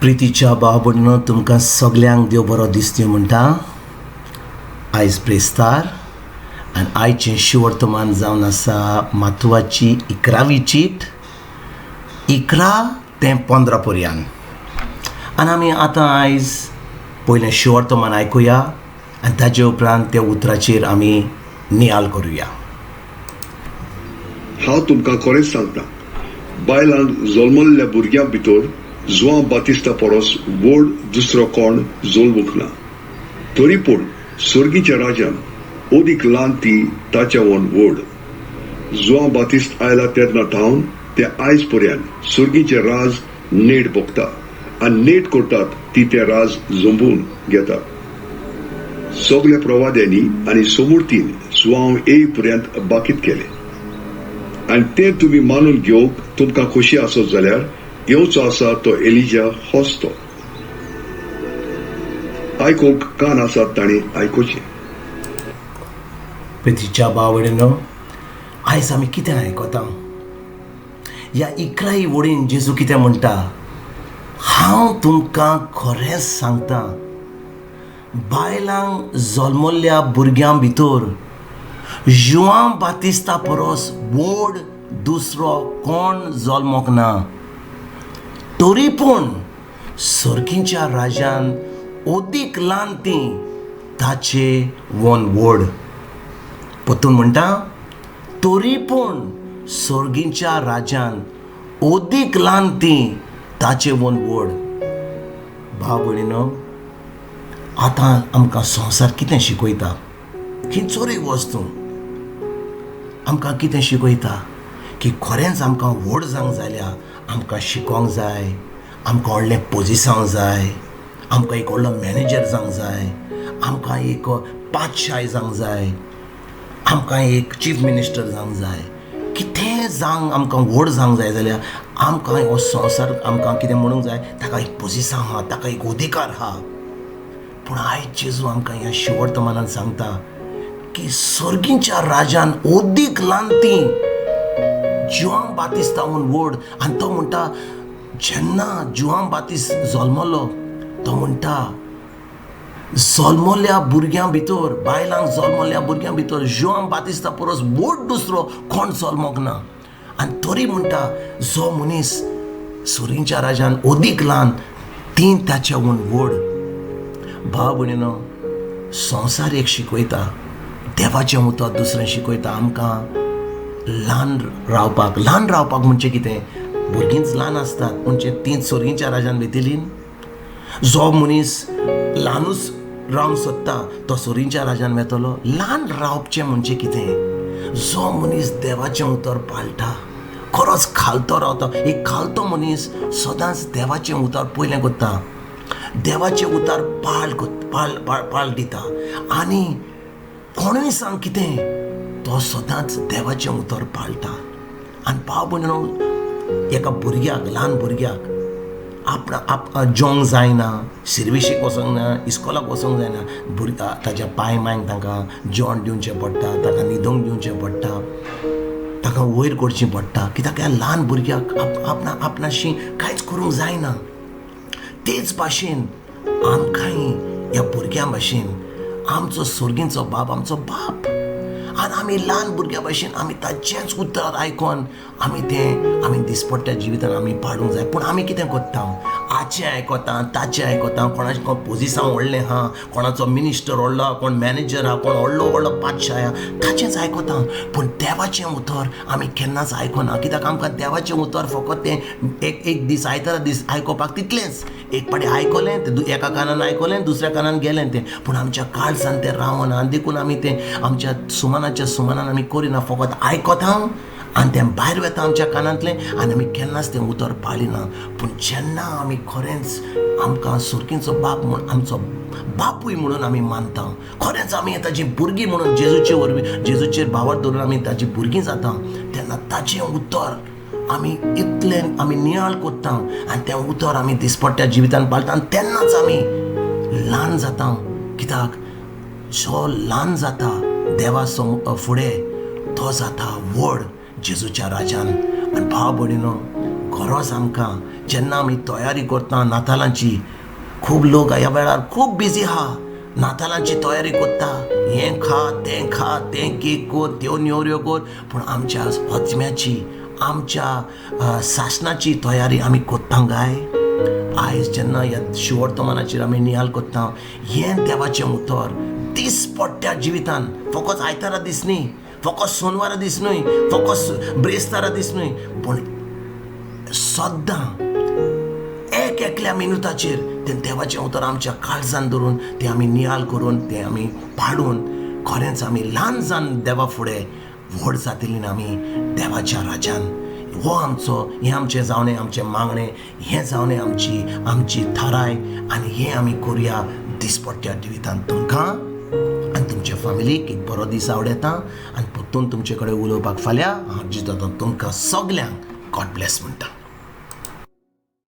प्रितीच्या भाव भयणीनो, तुमकां सगल्यांक देव बरो दीस दिवं म्हणटा. आयज प्रेस्तार आनी आयचें शिवर्तमान जावन आसा म्हत्वाची 11वी चीट 11 ते 15 पर्यंत. आनी आमी आतां आयज पयलें शिवर्तमान आयकुया आनी ताजे उपरांत त्या उतराचेर आमी नियाळ करुया. हांव तुमकां खरेंच सांगता, बायलांक जल्मल्ल्या भुरग्यां भितर जुआं बातिस्ता परस व्हड दुसरो कोण जल्मूंक ना. तरी पूण सर्गीच्या राजान ओदीक ल्हान ती ताच्या वन व्हड. जुआं बातिस्त आयला तेन्ना थावन ते आयज पर्यंत सर्गीचें राज नेट भोगता आनी नेट करतात ती तें राज जंबून घेतात. सगल्या प्रवाद्यांनी आनी समूर्तीन जुआंव येय पर्यंत बाकीत केले आनी ते तुमी मानून घेवंक तुमकां खोशी आसत जाल्यार येवचो आसा तो एलिजा होच तो. आयकोंक कान आसात तांणी आयकोचें. प्रितीच्या भाव भयणीनो, आयज आमी कितें आयकता? ह्या 11 वडीन जेजू कितें म्हणटा? हांव तुमकां खरेंच सांगता, बायलांक जल्मल्ल्या भुरग्यां भितर जुआं बातिस्ता परस व्हड दुसरो कोण जल्मोंक ना. तरी पूण सर्गीच्या राजान ओदीक ल्हान ती ताचे वन व्हड. परतून म्हणटा, तरी पूण सर्गीच्या राजान ओदीक ल्हान ती ताचे वन व्हड. भाव भयणीनो, आतां आमकां संवसार कितें शिकयता? खंयचोय वस्तू आमकां कितें शिकयता की खरेंच आमकां व्हड जावंक जाल्यार आमकां शिकोंक जाय, आमकां व्हडलें पोजिशन जाय, आमकां एक व्हडलो मॅनेजर जावंक जाय, आमकां एक पादशाह जावंक जाय, आमकां एक चीफ मिनिस्टर जावंक जाय. कितें जावंक आमकां व्हड जावंक जाय जाल्यार आमकां हो संवसार आमकां कितें म्हणूंक जाय, ताका एक पोजिशन आहा, ताका एक अधिकार आहा. पूण आयज जेजू आमकां ह्या शिवर्तमानान सांगता की सर्गीच्या राजान ओदीक ल्हान ती जुआं बातिस्ताहून व्हड. आनी तो म्हणटा, जेन्ना जुआं बातिस्त जल्मलो तो म्हणटा, जल्मल्ल्या भुरग्यां भितर, बायलांक जल्मल्ल्या भुरग्यां भितर जुआं बातिस्ता परस व्हड दुसरो कोण जल्मोंक ना. आनी तरी म्हणटा, जो मनीस सर्गीच्या राजान ओदीक ल्हान ती ताच्याहून व्हड. भाव भयणीनो, संवसार एक शिकयता, देवाचें उतर दुसरें शिकयता आमकां ल्हान रावपाक म्हणजे कितें? भुरगींच ल्हान असतात म्हणजे तींच सर्गीच्या राजान वेतिलीन. जो मनीस ल्हानूच रावंक सोदता तो सर्गीच्या राजान वेतलो. ल्हान रावचें म्हणजे कितें? जो मनीस देवाचें उतर पाळटा, खरोच खालतो रावता. एक खालतो मनीस सदांच देवाचें उतर पयलें करता, देवाचें उतर पाळ दिता. आनी कोणूय सांग कितें, तो सदांच देवाचें उतर पाळटा. आनी भाव भयणीनो, एका भुरग्याक, ल्हान भुरग्याक जेवंक जायना, शिरविशीक वचोंक ना, इस्कॉलाक वचोंक जायना. भुरग्या ताच्या पांय मांयक तांकां जेवण दिवचें पडटा, ताका न्हिदोंक दिवचें पडटा, ताका वयर करचें पडटा. कित्याक ह्या ल्हान भुरग्याक आपणाशी कांयच करूंक जायना. तेच भाशेन आमकांय ह्या भुरग्यां भाशेन आमचो सर्गीचो बाब आमचो बाप. आनी आमी ल्हान भुरग्या भाशेन आमी ताचेंच उतर आयकोन आमी दिसपट्ट्या जिवितान आमी पाडूंक जाय. पूण आमी कितें करता? हाचें आयकोता, ताचें आयकोता, कोणाचें कोण पोजिशन व्हडलें आहा, कोणाचो मिनिस्टर व्हडलो आहा, कोण मॅनेजर आहा, कोण व्हडलो पादशाह आहा, ताचेंच आयकोता. पूण देवाचें उतर आमी केन्नाच आयकोना. कित्याक आमकां देवाचें उतर फकत तें एक दीस आयतारा दीस आयकोपाक तितलेंच. एक पाटी आयकलें तें एका कानान आयकलें, दुसऱ्या कानान गेलें तें. पूण आमच्या काळजान तें रावना. आनी देखून आमी तें आमच्या सुमानान आमी करिना, फकत आयकोता आनी तें भायर वेता आमच्या कानांतलें आनी आमी केन्नाच तें उतर पाळिना. पूण जेन्ना आमी खरेंच आमकां सर्गीचो बाप म्हूण आमचो बापूय म्हणून आमी मानता, खरेंच आमी ताची भुरगीं म्हणून जेजूचेर भावार धरून आमी ताची भुरगीं जाता, तेन्ना ताचें उतर आमी नियाळ करता आनी तें उतर आमी दिसपट्ट्या जिवितान पाळटा. आनी तेन्नाच आमी ल्हान जाता. कित्याक जो ल्हान जाता देवा फुडें तो जाता व्हड जेजूच्या राजान. आनी भाव भयणीनो, खरोच आमकां जेन्ना आमी तयारी करता नातालांची, खूब लोक ह्या वेळार खूब बिजी आहा, नातालांची तयारी करता, हें खा तें केक कर, त्यो नेवऱ्यो कर, पूण आमच्या होजम्याची, आमच्या सासणाची तयारी आमी करता काय? आयज जेन्ना ह्या शिवर्तमानाचेर आमी नियाल करता, हें देवाचें उतर दिसपट्ट्या जिवितान, फकत आयतारा दीस न्ही, फकत सोनवारा दीस न्हय, फकत ब्रेस्तारा दीस न्हय, पूण सद्दां एक एकल्या मिनटाचेर तें देवाचें उतर आमच्या काळजान धरून तें आमी नियाल करून तें आमी पाडून खरेंच आमी ल्हान जावन देवा फुडें व्हड जातलीं आमी देवाच्या राज्यान. हो हें आमचें जावनें, आमचें मागणें, हें जावनें आमची थाराय, आनी हें आमी करुया दिसपट्ट्या जिवितान. तुमकां आनी तुमच्या फॅमिलीक एक बरो दीस आवडेता, आनी परतून तुमचे कडेन उलोवपाक फाल्यां हांव जितो तुमकां सगल्यांक गॉड ब्लेस म्हणटा.